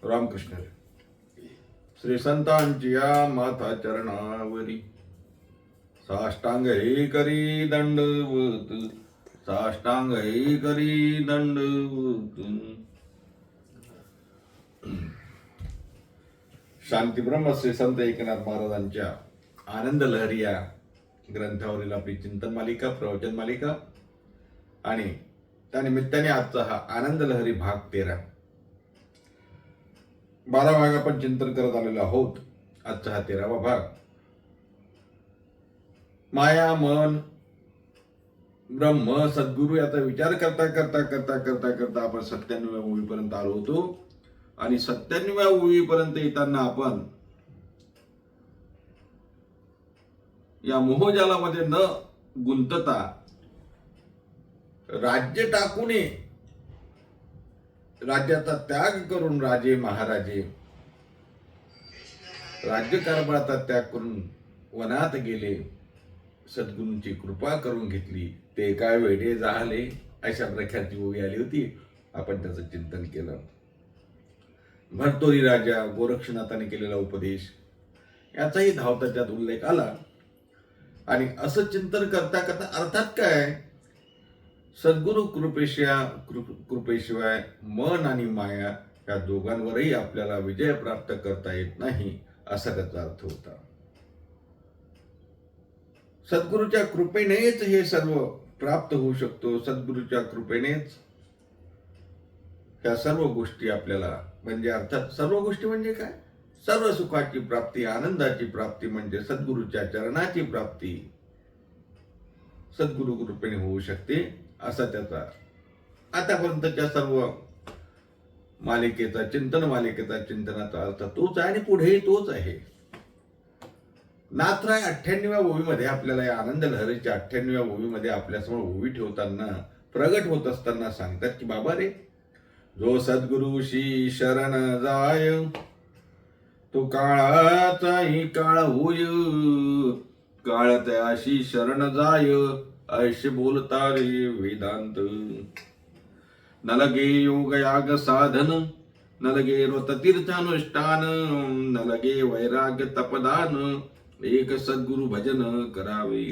रामकृष्ण श्री संतांची या माथा चरणावरी साष्टांग हे करी दंडवत साष्टांग हे करी दंडवत. शांती ब्रह्म श्री संत एकनाथ महाराजांच्या आनंद लहरी या ग्रंथावरील आपली चिंतन मालिका, प्रवचन मालिका आणि त्यानिमित्ताने आजचा हा आनंद लहरी भाग 13 12 भाग आपण चिंतन करत आलेलो आहोत. आजचा हा 13वा भाग. माया, मन, ब्रह्म, सद्गुरु याचा विचार करता करता करता करता करता आपण 97व्या ओळीपर्यंत आलो होतो. आणि 97व्या ओळीपर्यंत येताना आपण या मोहजालामध्ये न गुंतता राज्य टाकून राज्याचा त्याग करून राजे महाराजे राज्यकारभाराचा त्याग करून वनात गेले, सद्गुरूंची कृपा करून घेतली, ते काय वेडे झाले, अशा प्रकारची ओवी आली होती. आपण त्याचं चिंतन केलं. भरतोरी राजा गोरक्षनाथाने केलेला उपदेश याचाही धावता त्यात उल्लेख आला. आणि असं चिंतन करता करता अर्थात काय, सद्गुरु कृपेशिवाय मन आणि माया या दोघांवरही आपल्याला विजय प्राप्त करता येत नाही, असा त्याचा अर्थ होता. सद्गुरूच्या कृपेनेच हे सर्व प्राप्त होऊ शकतो. सद्गुरूच्या कृपेनेच ह्या सर्व गोष्टी आपल्याला, म्हणजे अर्थात सर्व गोष्टी म्हणजे काय, सर्व सुखाची प्राप्ती, आनंदाची प्राप्ती म्हणजे सद्गुरूच्या चरणाची प्राप्ती सद्गुरु कृपेने होऊ शकते, असा त्याचा आतापर्यंतच्या सर्व मालिकेचा, चिंतन मालिकेचा, चिंतनाचा अर्थ तोच आहे आणि पुढेही तोच आहे. नाथराय 98व्या ओवीमध्ये आपल्याला, या आनंद लहरीच्या 98व्या ओवीमध्ये आपल्यासमोर ओवी ठेवताना, प्रगट होत असताना सांगतात की बाबा रे, जो सद्गुरुशी शरण जाय तो काळाचाही काळ होय, काळ त्याशी शरण जाय ऐशे बोलता रे वेदांत. न लगे योग याग साधन, न लगे व्रत तीर्थानुष्ठान, न लगे वैराग्य तपदान, एक सद्गुरु भजन करावे.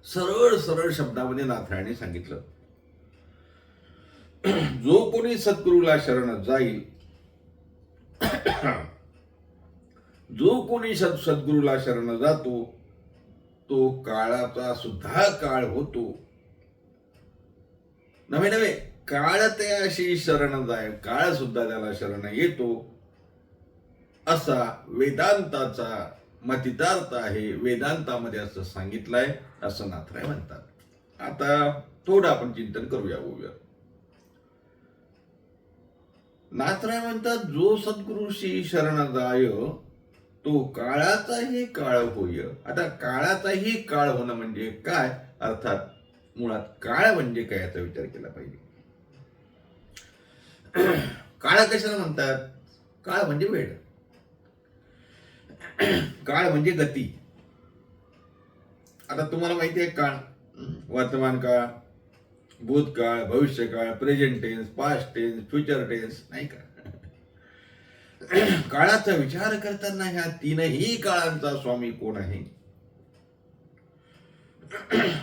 सरळ सरळ शब्दामध्ये नाथरायने सांगितलं, जो कोणी सद्गुरूला शरण जाईल, जो कोणी सद्गुरूला शरण जातो तो काळाचा सुद्धा काळ होतो. नवे नवे काळ त्याशी शरण जाय, काळ सुद्धा त्याला शरण येतो, असा वेदांताचा मतितार्थ आहे. वेदांतामध्ये असं सांगितलंय, असं नाथराय म्हणतात. आता थोडं आपण चिंतन करूया ओव्यावर. नाथराय म्हणतात, जो सद्गुरूशी शरण जाय तो काळाचाही काळ होय. आता काळाचाही काळ होणं म्हणजे काय, अर्थात मुळात काळ म्हणजे काय याचा विचार केला पाहिजे. काळ कशाला म्हणतात? काळ म्हणजे वेळ, काळ म्हणजे गती. आता तुम्हाला माहिती आहे, काळ वर्तमान काळ, भूतकाळ, भविष्यकाळ, present tense, past tense, future tense, नाही का. काळाचा विचार करताना ह्या तीनही काळांचा स्वामी कोण आहे?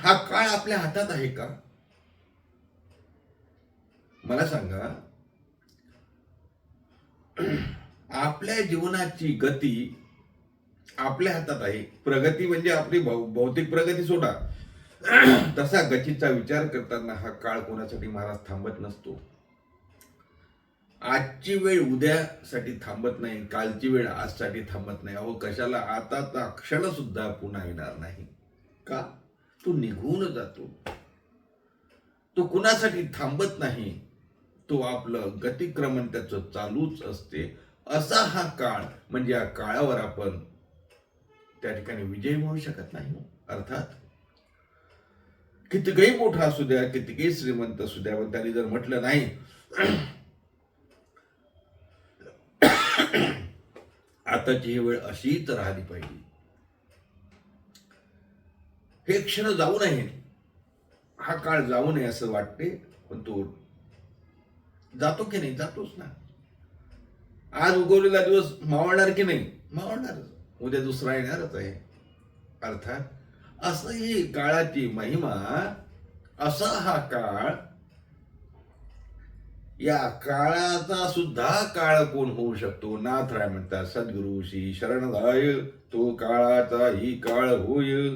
हा काळ आपल्या हातात आहे का? मला सांगा. आपल्या जीवनाची गती आपल्या हातात आहे. प्रगती म्हणजे आपली भौतिक प्रगती सोडा, तसा गतीचा विचार करताना हा काळ कोणासाठी महाराज थांबत नसतो. आजची वेळ उद्यासाठी थांबत नाही, कालची वेळ आजसाठी थांबत नाही. अहो कशाला, आताचा क्षण सुद्धा पुन्हा येणार नाही. का? तो निघून जातो. तो कुणासाठी थांबत नाही, तो आपलं गतिक्रमण त्याचं चालूच असते. असा हा काळ म्हणजे या काळावर आपण त्या ठिकाणी विजय मिळू शकत नाही. अर्थात कितीही मोठा असू द्या, कितीही श्रीमंत असू द्या, पण त्यांनी जर म्हटलं नाही आताची ही वेळ अशीच राहिली पाहिजे, हे क्षण जाऊ नये, हा काळ जाऊ नये असं वाटते, पण तो जातो की नाही? जातोच ना. आज उगवलेला दिवस मावळणार की नाही? मावळणारच, उद्या दुसरा येणारच आहे. अर्थात असं ही काळाची महिमा, असा हा काळ, या काळाचा सुद्धा काळ कोण होऊ शकतो? नाथराय म्हणतात, सद्गुरु श्री शरण जाय, तो काळाचा ही काळ होय,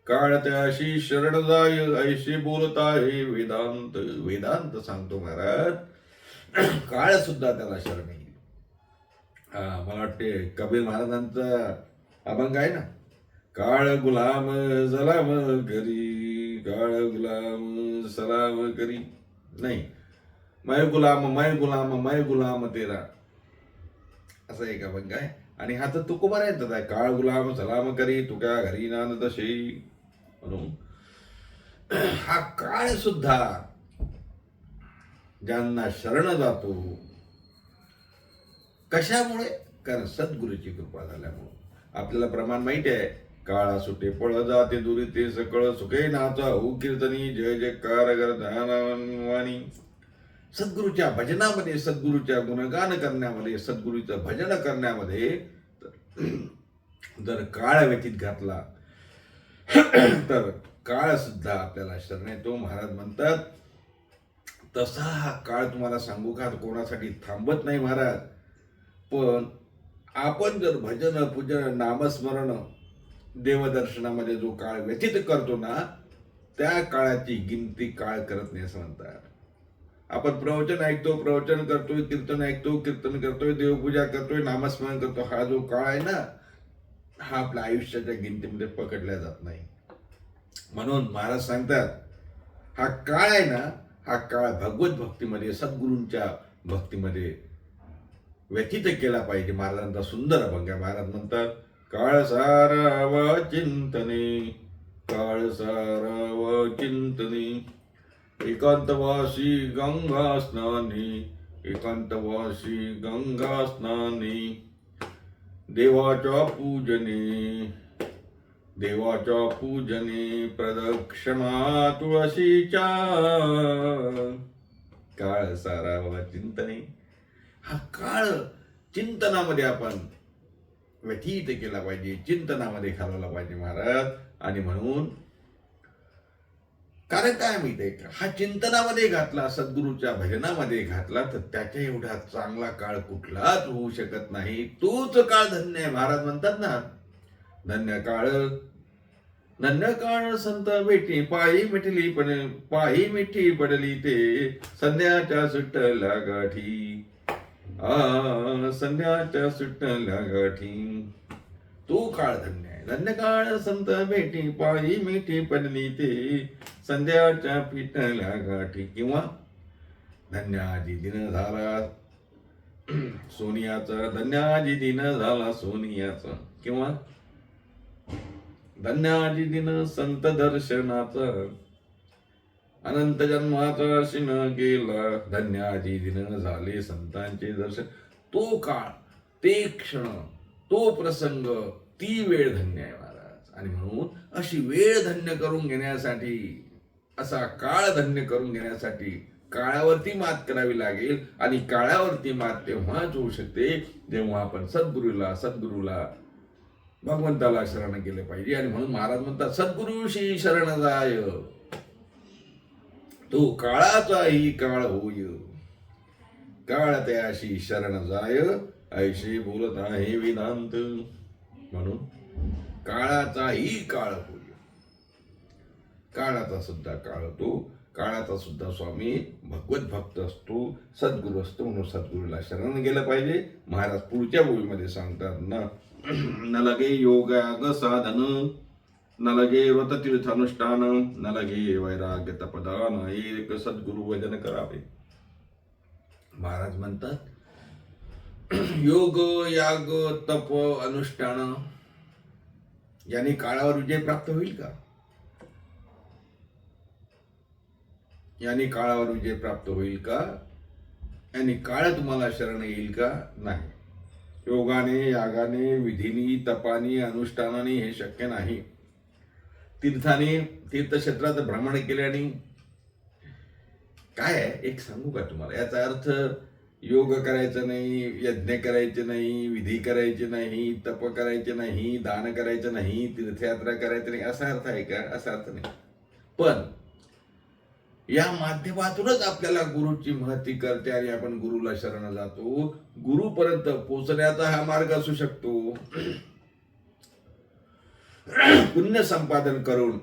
काळ त्याशी शरण जाय, ऐशी बोलताय वेदांत. वेदांत सांगतो महाराज, काळ सुद्धा त्याला शरण येईल. मला वाटते कबीर महाराजांचा अभंग आहे ना, काळ गुलाम सलाम करी, काळ गुलाम सलाम करी, नाही, मैं गुलाम तेरा, असं एक अभंग आहे. आणि हा तर तुकोबा आहे, काळ गुलाम सलाम करी, तुका घरी नांद तसे. म्हणून हा काळ सुद्धा ज्यांना शरण जातो, कशामुळे? कारण सद्गुरूची कृपा झाल्यामुळे. आपल्याला प्रमाण माहिती आहे, काळा सुटे पळ जाते दुरी ते सकळ, सुखे नाचा हो कीर्तनी, जय जयकार ध्यानवाणी. सद्गुरूच्या भजनामध्ये, सद्गुरूच्या गुणगान करण्यामध्ये, सद्गुरूचं भजन करण्यामध्ये जर काळ व्यतीत घातला तर काळ सुद्धा आपल्याला शरण येतो. महाराज म्हणतात, तसा हा काळ तुम्हाला सांगू का, कोणासाठी थांबत नाही महाराज. पण आपण जर भजन, पूजन, नामस्मरण, देवदर्शनामध्ये जो काळ व्यतीत करतो ना, त्या काळाची गिनती काळ करत नाही असं म्हणतात. आपण प्रवचन ऐकतो, प्रवचन करतोय, कीर्तन ऐकतो, कीर्तन करतोय, देवपूजा करतोय, नामस्मरण करतो, हा जो काळ आहे ना, हा आपल्या आयुष्याच्या गिनतीमध्ये पकडला जात नाही. म्हणून महाराज सांगतात, हा काळ आहे ना, हा काळ भगवत भक्तीमध्ये, सद्गुरूंच्या भक्तीमध्ये व्यतीत केला पाहिजे. महाराजांचा सुंदर अभंग आहे. महाराज म्हणतात, काळ साराव चिंतने, काळ साराव चिंतने, एकांतवासी गंगा स्नानी, एकांतवासी गंगा स्नानी, देवाच्या पूजने, देवाच्या पूजने, प्रदक्षिणा तुळशीच्या, काळ साराव चिंतने. हा काळ चिंतनामध्ये आपण व्यतीत केला पाहिजे, चिंतनामध्ये घालवला पाहिजे महाराज. आणि म्हणून कारण काय माहितीये का, हा चिंतनामध्ये घातला, सद्गुरूच्या भजनामध्ये घातला, तर त्याच्या एवढा चांगला काळ कुठलाच होऊ शकत नाही. तोच काळ धन्य आहे. महाराज म्हणतात ना, धन्य काळ संत भेटी, पायी मिठी पडली ते, संध्याच्या सुटल्या गाठी, संध्याच्या सुटल्या गाठी. तो काळ धन्य आहे. धन्य काळ संत भेटी, पायी मिठी पडली ते, संध्याच्या फिटल्या गाठी. किंवा धन्याजी दिन झाला सोनियाचा, धन्याजी दिन झाला सोनियाचा. किंवा धन्याजी दिन संत दर्शनाचा, अनंत जन्माचा शिन गेला, धन्याजी दिन झाले संतांचे दर्शन. तो काळ, ते क्षण, तो प्रसंग, ती वेळ धन्य आहे महाराज. आणि म्हणून अशी वेळ धन्य करून घेण्यासाठी, असा काळ धन्य करून घेण्यासाठी काळावरती मात करावी लागेल. आणि काळावरती मात तेव्हाच होऊ शकते जेव्हा आपण सद्गुरूला भगवंताला शरण केले पाहिजे. आणि म्हणून महाराज म्हणतात, सद्गुरूशी शरण जाय, तो काळाचाही काळ होय, काळ त्याशी शरण जाय, ऐशी बोलत आहे वेदांत. म्हणून काळाचाही काळ होय, काळाचा सुद्धा काळ होतो, काळाचा सुद्धा स्वामी भगवत भक्त असतो, सद्गुरू असतो. म्हणून सद्गुरूला शरण गेलं पाहिजे. महाराज पुढच्या ओळीमध्ये सांगतात ना, न लगे योगाग साधन, न लगे व्रत तीर्थानुष्ठान, न लगे वैराग्य तपदान, एक सद्गुरु वजन करावे. महाराज म्हणतात, योग याग तप अनुष्ठान याने काळावर विजय प्राप्त होईल का? याने काळावर विजय प्राप्त होईल का? याने काळ तुम्हाला शरण येईल का? नाही. योगाने, यागाने, विधीनी, तपानी, अनुष्ठानाने हे शक्य नाही. तीर्थक्षेत्रात भ्रमण केल्याने काय आहे, एक सांगू का तुम्हाला? याचा अर्थ योग करायचं नाही, यज्ञ करायचे नाही, विधी करायचे नाही, तप करायचे नाही, दान करायचं नाही, तीर्थयात्रा करायचं नाही, असा अर्थ आहे का? असा अर्थ नाही. पण या माध्यमातूनच आपल्याला गुरुची महती करते आणि आपण गुरुला शरण जातो. गुरुपर्यंत पोहोचण्याचा हा मार्ग असू शकतो. पुण्य संपादन करून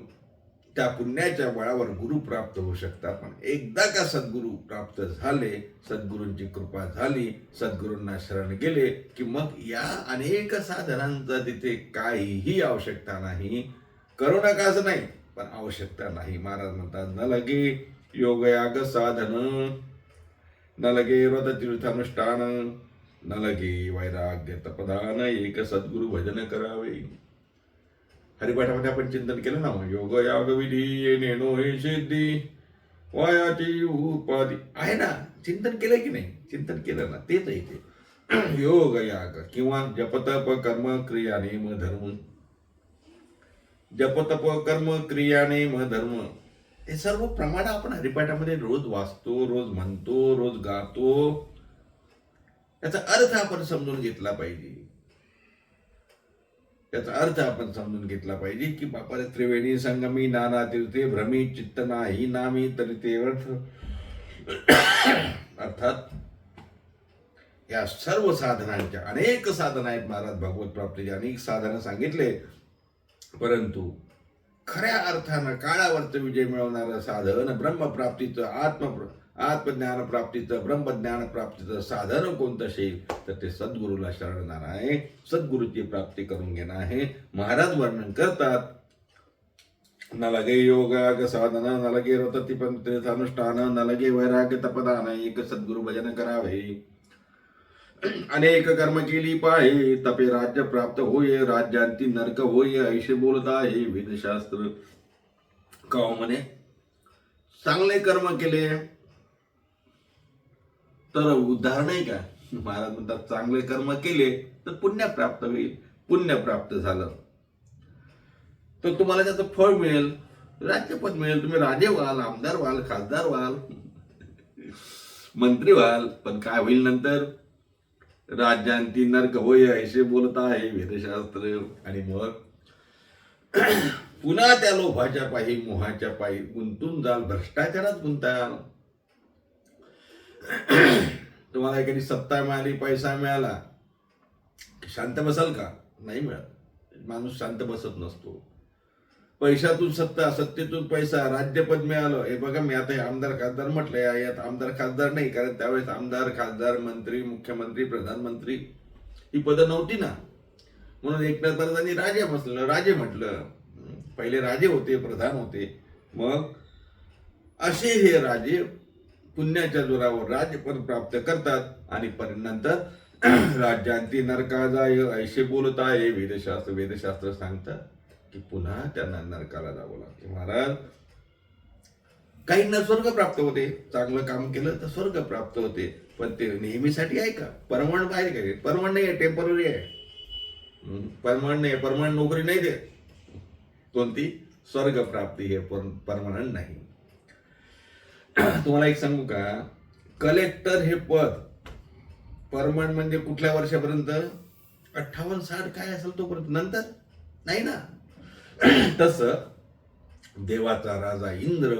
त्या पुण्याच्या बळावर गुरु प्राप्त होऊ शकतात. पण एकदा का सद्गुरू प्राप्त झाले, सद्गुरूंची कृपा झाली, सद्गुरूंना शरण गेले की मग या अनेक साधनांचा तिथे काहीही आवश्यकता नाही. करू नका असं नाही, पण आवश्यकता नाही. महाराज म्हणतात, न लगे योगयाग साधन, न लगे व्रत तीर्थानुष्ठान, न लगे वैराग्य तपदान, एक सद्गुरु भजन करावे. हरिपाठामध्ये आपण चिंतन केलं ना, योग याग विधी ये नेनो हे सिद्धी वायाची उपाधी आहे ना. चिंतन केलं की नाही? चिंतन केलं ना, तेच आहे ते. योग याग किंवा जपतप कर्म क्रिया नेम धर्म, जपतप कर्म क्रिया नेम धर्म, हे सर्व प्रमाण आपण हरिपाठामध्ये रोज वाचतो, रोज म्हणतो, रोज गातो. याचा अर्थ आपण समजून घेतला पाहिजे. याचा अर्थ आपण समजून घेतला पाहिजे की बापाला त्रिवेणी संगमी नाना तीर्थे भ्रमी चित्त नाही नामी तरी ते अर्थ. अर्थात या सर्व साधनांच्या अनेक साधना आहेत. महाराज भागवत प्राप्तीचे अनेक साधनं सांगितले, परंतु खऱ्या अर्थानं काळावरचं विजय मिळवणारं साधन, ब्रह्मप्राप्तीचं, आत्मज्ञान प्राप्तीचं, ब्रह्मज्ञान प्राप्तीचं साधन कोणतं असेल तर ते सद्गुरूला शरणणार आहे, सद्गुरूची प्राप्ती करून घेणं आहे. महाराज वर्णन करतात, न लगे योगाग साधन, न लगे व्रततीर्थानुष्ठान, न लगे वैराग्य तपदान, एक सद्गुरु भजन करावे. अनेक कर्म केली पाहे, तपे राज्य प्राप्त होय, राज्यांती नरक होय, ऐसे बोलत आहे वेदशास्त्र. का म्हणे? चांगले कर्म केले तर उद्धार नाही का? महाराज म्हणतात, चांगले कर्म केले तर पुण्य प्राप्त होईल. पुण्य प्राप्त झालं तर तुम्हाला त्याचं फळ मिळेल, राज्यपद मिळेल, तुम्ही राजे व्हाल, आमदार व्हाल, खासदार व्हाल, मंत्री व्हाल. पण काय होईल नंतर? राज्यांती नरक होय ऐसे बोलत आहे वेदशास्त्र. आणि मग पुन्हा त्या लोभाच्या पायी, मोहाच्या पायी गुंतून जाल, भ्रष्टाचारात गुंताल. तुम्हाला एखादी सत्ता मिळाली, पैसा मिळाला, शांत बसाल का? नाही मिळत. माणूस शांत बसत नसतो. पैशातून सत्ता, सत्तेतून पैसा, राज्यपद मिळालं. हे बघा, मी आता आमदार खासदार म्हटलंय, यात आमदार खासदार नाही, कारण त्यावेळेस आमदार खासदार मंत्री मुख्यमंत्री प्रधानमंत्री ही पदं नव्हती ना. म्हणून एकनाथ महाराजांनी राजे म्हटलं. पहिले राजे होते, प्रधान होते. मग असे हे राजे पुण्याच्या जोरावर राज्यपद प्राप्त करतात आणि नंतर राज्यांती नरका जाय ऐसे बोलत आहे वेदशास्त्र सांगतात की पुन्हा त्यांना नरकाला जावं लागते. महाराज, काहींना स्वर्ग प्राप्त होते, चांगलं काम केलं तर स्वर्ग प्राप्त होते, पण ते नेहमीसाठी आहे का? परमनंट आहे का? परमनंट नाही आहे, टेम्पररी आहे. परमनंट नाही, परमनंट नोकरी नाही दे. कोणती? स्वर्ग प्राप्ती हे परमनंट नाही. तुम्हाला एक सांगू का, कलेक्टर हे पद परमनंट म्हणजे कुठल्या वर्षापर्यंत? 58-60 काय असेल तोपर्यंत, नंतर नाही ना. तस देवाचा राजा इंद्र,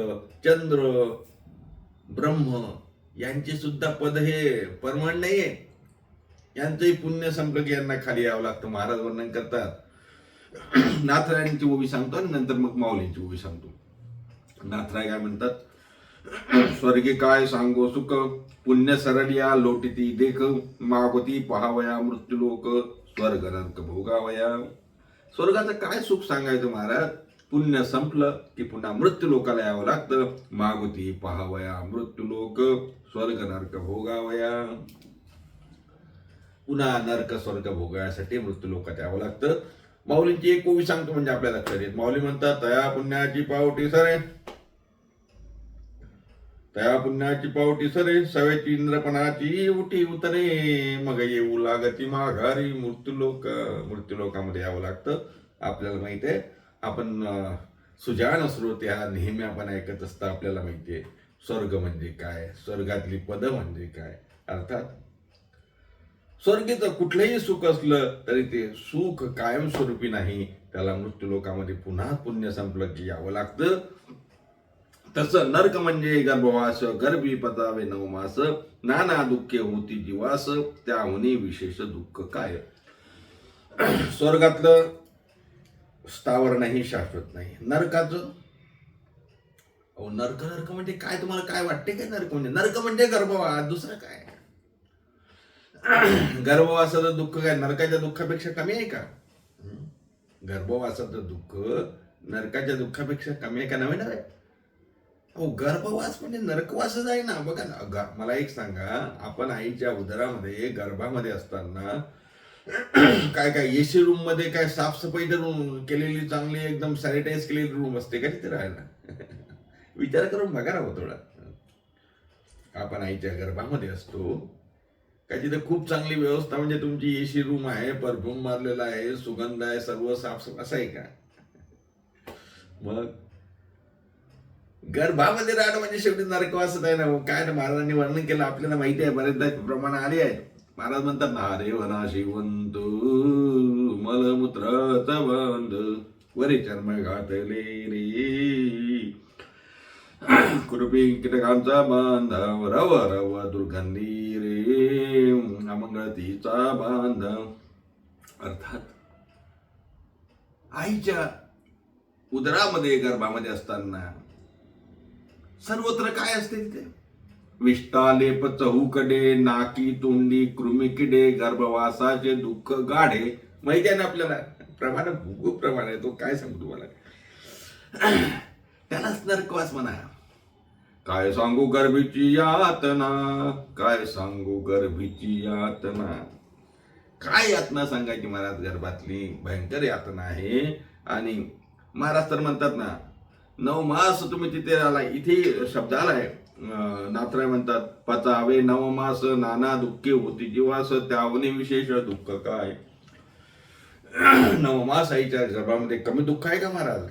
चंद्र, ब्रह्म यांचे सुद्धा पद हे परमनंट नाहीये. यांचंही पुण्य संपलं की यांना खाली यावं लागतं. महाराज वर्णन करतात. नाथरायांची ओवी सांगतो आणि नंतर मग माऊलींची ओवी सांगतो. नाथराय काय म्हणतात? स्वर्गी काय सांगो सुख, पुण्य सरलिया लोटिती देख, मागोती पहावया मृत्यूलोक, स्वर्ग नरक भोगावया. स्वर्गाचं काय सुख सांगायचं महाराज? पुण्य संपलं की पुन्हा मृत्यू लोकाला यावं लागतं. मागोती पहावया मृत्यूलोक, स्वर्ग नरक भोगावया. पुन्हा नरक स्वर्ग भोगायसाठी मृत्यू लोकात यावं लागतं. माऊलींची एक ओवी सांगतो म्हणजे आपल्याला लक्षात येईल. माऊली म्हणतात, तया पुण्याची पावटी सरे, तया पुण्याची पावटी सरे, सवेची इंद्रपणाची उठी उतरे, मग येऊ लागती माघारी मृत्यूलोकामध्ये यावं लागतं. आपल्याला माहिती आहे, आपण सुजाण श्रोते हा नेहमी आपण ऐकत असता. आपल्याला माहिती आहे स्वर्ग म्हणजे काय, स्वर्गातली पदं म्हणजे काय. अर्थात स्वर्गीचं कुठलंही सुख असलं तरी ते सुख कायमस्वरूपी नाही, त्याला मृत्यूलोकामध्ये पुन्हा पुण्य संपलं की यावं लागतं. तसं नरक म्हणजे गर्भवास, गर्भी पचावे 9 मास, नाना दुःखे होती जीवास, त्याहुनी विशेष दुःख काय. स्वर्गातलं स्थावर नाही, शाश्वत नाही. नरकाचं, अहो नरक नरक म्हणजे काय, तुम्हाला काय वाटते काय? नरक म्हणजे गर्भवास, दुसरं काय? गर्भवासाचं दुःख काय नरकाच्या दुःखापेक्षा कमी आहे का? गर्भवासाचं दुःख नरकाच्या दुःखापेक्षा कमी आहे का? नव्हे नव्हे. हो, गर्भवास म्हणजे नरकवासच आहे ना. बघा ना, मला एक सांगा, आपण आईच्या उदरामध्ये गर्भामध्ये असताना काय काय एसी रूम मध्ये काय साफसफाई केलेली, चांगली एकदम सॅनिटाईज केलेली रूम असते का तिथे राहायला? विचार करून बघा ना थोडा. आपण आईच्या गर्भामध्ये असतो का तिथे खूप चांगली व्यवस्था, म्हणजे तुमची एसी रूम आहे, परफ्यूम मारलेला आहे, सुगंध आहे, सर्व साफसफाई, असं आहे का? मग गर्भामध्ये राहणं म्हणजे शेवटी नरकवासच आहे ना. काय ना, महाराजांनी वर्णन केलं, आपल्याला माहिती आहे, बरेचदा प्रमाण आले आहे. महाराज म्हणतात ना, रे वना शिवंत मलमूत्राचा बंध वरे चर्म घातले रे, कृपी कीटकांचा बांधव रव रव दुर्गंधी रे, अमंगळतीचा बांधव. अर्थात आईच्या उदरामध्ये गर्भामध्ये असताना सर्वत्र काय असते तिथे? विष्टालेप चहूकडे, नाकी तोंडी कृमिकिडे, गर्भवासाचे दुःख गाढे. माहिती आहे ना आपल्याला, प्रमाण खूप प्रमाण आहे, तो काय सांगू तुम्हाला. त्यालाच नरकवास म्हणा. काय सांगू गर्भीची यातना, काय सांगू गर्भीची यातना. काय यातना सांगायची महाराज, गर्भातली भयंकर यातना आहे. आणि महाराज तर म्हणतात ना, 9 मास तुम्ही तिथे आलाय. इथे शब्द आलाय, नाथराय म्हणतात, पचावे 9 मास, नाना दुःखे होती जीवास, त्यावने विशेष दुःख काय. 9 मास आईच्या गर्भामध्ये कमी दुःख आहे का महाराज?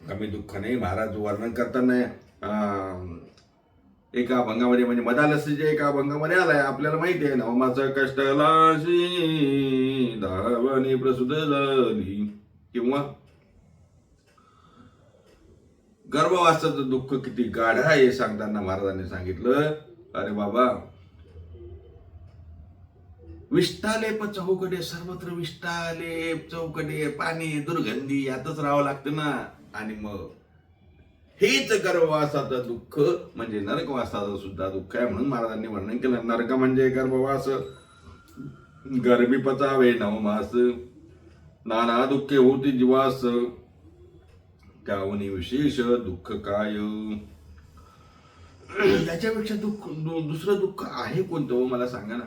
कमी दुःख नाही. महाराज वर्णन करताना एका अभंगामध्ये, म्हणजे मदालसीच्या एका अभंगामध्ये आलाय, आपल्याला माहिती आहे, 9 मास कष्टलाशी धावणी प्रसूत झाली. किंवा गर्भवासाचं दुःख किती गाढ आहे सांगताना महाराजांनी सांगितलं, अरे बाबा, विष्टालेप चौकडे, सर्वत्र विष्टालेप चौकडे, पाणी, दुर्गंधी, यातच राहावं लागतं ना. आणि मग हेच गर्भवासाचं दुःख म्हणजे नरकवासाचं सुद्धा दुःख आहे. म्हणून महाराजांनी वर्णन केलं, नरक म्हणजे गर्भवास, गर्भी पचावे 9 मास, नाना दुःखे होती जीवास, त्यावनी विशेष दुःख काय. याच्यापेक्षा दुसरं दुःख आहे कोणतं मला सांगा ना.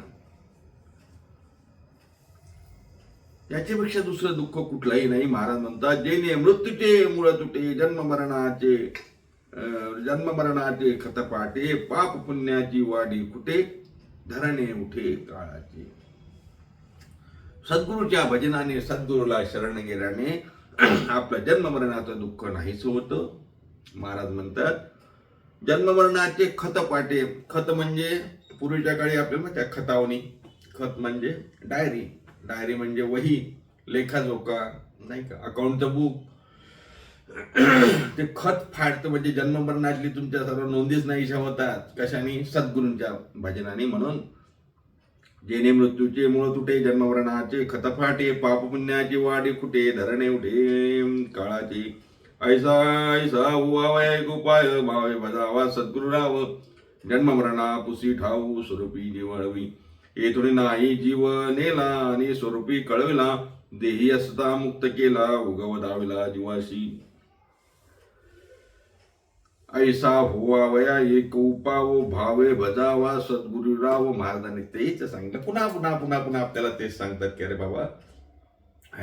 याच्यापेक्षा दुसरं दुःख कुठलाही नाही. महाराज म्हणतात, जेने मृत्यूचे मूळ तुटे, जन्म मरणाचे खतपाटे, पाप पुण्याची वाडी कुठे, धरणे उठे काळाचे. सद्गुरूच्या भजनाने, सद्गुरूला शरण गेल्याने आपलं जन्म मरणाचं दुःख नाहीच होतं. महाराज म्हणतात, जन्म मरणाचे खतपाटे. खत म्हणजे पूर्वीच्या काळी आपल्याला त्या खतावणी, खत म्हणजे डायरी, डायरी म्हणजे वही, लेखाजोखा नाही का, अकाउंटचं बुक. ते खत फाडतं, म्हणजे जन्म मरणातली तुमच्या सर्व नोंदीच नाहीशा होतात. कशाने? सद्गुरूंच्या भजनाने. म्हणून जेणे मृत्यूचे मूळ तुटे, जन्म मरणाचे खतफाटे, पाप पुण्याची वाडी कुठे, धरणे उठे काळाची. ऐसा ऐसा हुवावय गोपाय, भावे भजावा सद्गुरुराव, जन्म मरणा पुसी ठाऊ, स्वरूपी निवळवी. येथून नाही जीव नेला आणि स्वरूपी कळविला, देही असता मुक्त केला, उगव दाविला जीवाशी. ऐसा हुवावया एक उपाव, भावे भजावा सद्गुरुराव. महाराजांनी तेच सांगितलं. पुन्हा पुन्हा पुन्हा पुन्हा आपल्याला तेच सांगतात की अरे बाबा,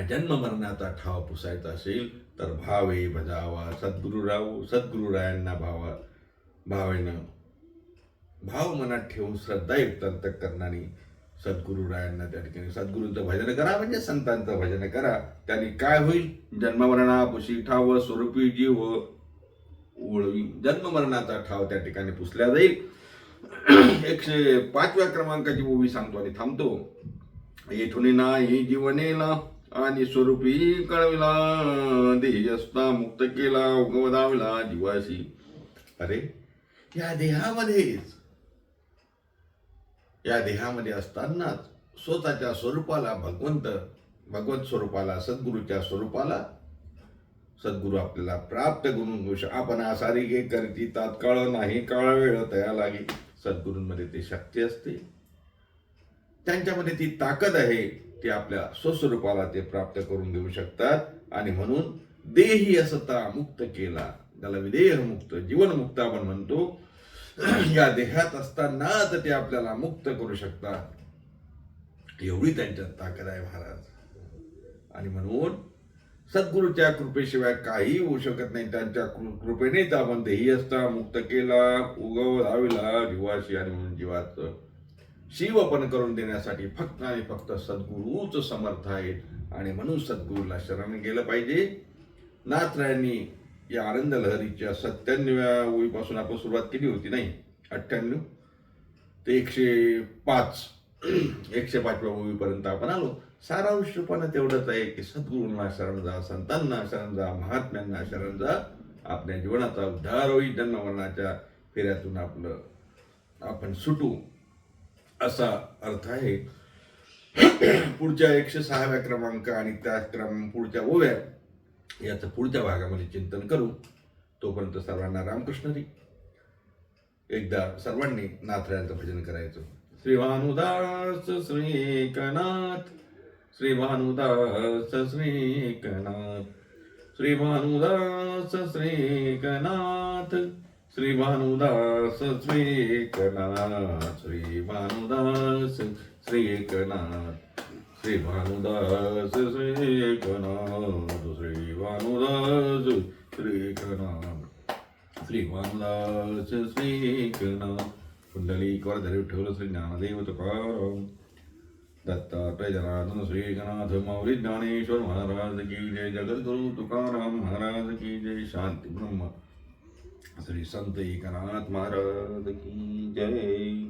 जन्म मरणाचा ठाव पुसायचा असेल तर भावे भजावा सद्गुरुराव. सद्गुरुरायांना भावेनं, भाव मनात ठेवून श्रद्धायुक्त अंतःकरणाने सद्गुरुरायांना त्या ठिकाणी सद्गुरूंचं भजन करा, म्हणजे संतांचं भजन करा. त्यांनी काय होईल? जन्म मरणा पुसी ठाव, स्वरूपी जीव ओळवी. जन्म मरणाचा ठाव त्या ठिकाणी पुसल्या जाईल. 105व्या क्रमांकाची ओवी सांगतो आणि थांबतो. येथून नाही जीवनेला आणि स्वरूपी कळविला, देहस्ता मुक्त केला उगवदाविला जीवाशी. अरे या देहामध्ये असतानाच स्वतःच्या स्वरूपाला भगवत स्वरूपाला, सद्गुरूच्या स्वरूपाला सद्गुरू आपल्याला प्राप्त करून घेऊ शकतो. आपण आसारी गे करती तात्काळ नाही काळ वेळ तया लागे. सद्गुरूंमध्ये ते शक्ती असते, त्यांच्यामध्ये ती ताकद आहे, ते आपल्या स्वस्वरूपाला ते प्राप्त करून घेऊ शकतात. आणि म्हणून देही असता मुक्त केला, त्याला विदेह मुक्त, जीवनमुक्त आपण म्हणतो. या देहात असतानाच ते आपल्याला मुक्त करू शकतात, एवढी त्यांच्यात ताकद आहे महाराज. आणि म्हणून सद्गुरूच्या कृपेशिवाय काही होऊ शकत नाही. त्यांच्या कृपेनेच आपण देही असता मुक्त केला उगवदाविला जीवाशी. आणि म्हणून जीवाचं शिवपण करून देण्यासाठी फक्त आणि फक्त सद्गुरूच समर्थ आहेत. आणि म्हणून सद्गुरूला शरण गेलं पाहिजे. नाथरायांनी या आनंद लहरीच्या 97व्या ओळीपासून आपण सुरुवात केली होती, नाही 98 ते 105व्या ओळीपर्यंत आपण आलो. सारांश रूपानं तेवढंच आहे की सद्गुरूंना शरण जा, संतांना शरण जा, महात्म्यांना शरण जा. आपल्या जीवनाचा उद्धार होईल, जन्ममरणाच्या फेऱ्यातून आपण सुटू, असा अर्थ आहे. पुढच्या 106व्या क्रमांक आणि त्या पुढच्या ओव्या याचं पुढच्या भागामध्ये चिंतन करू. तोपर्यंत सर्वांना रामकृष्ण हरी. एकदा सर्वांनी नाथरायांचं भजन करायचं. श्री भानुदास श्री एकनाथ, श्री भानुदास श्री एकनाथ, श्री भानुदास श्री एकनाथ, श्री भानुदास श्री एकनाथ, श्री भानुदास श्री एकनाथ, श्री भानुदास श्री एकनाथ, श्री भानुदास श्री एकनाथ, श्री भानुदास श्री एकनाथ. कुंडलिक वरधरी विठ्ठल श्री ज्ञानदेव तुकाराम, दत्तात्रय जनार्दन श्री एकनाथ माऊली ज्ञानेश्वर महाराज की जय. जगद्गुरु तुकाराम महाराज की जय. शांती ब्रह्म श्री संत एकनाथ महाराज की जय.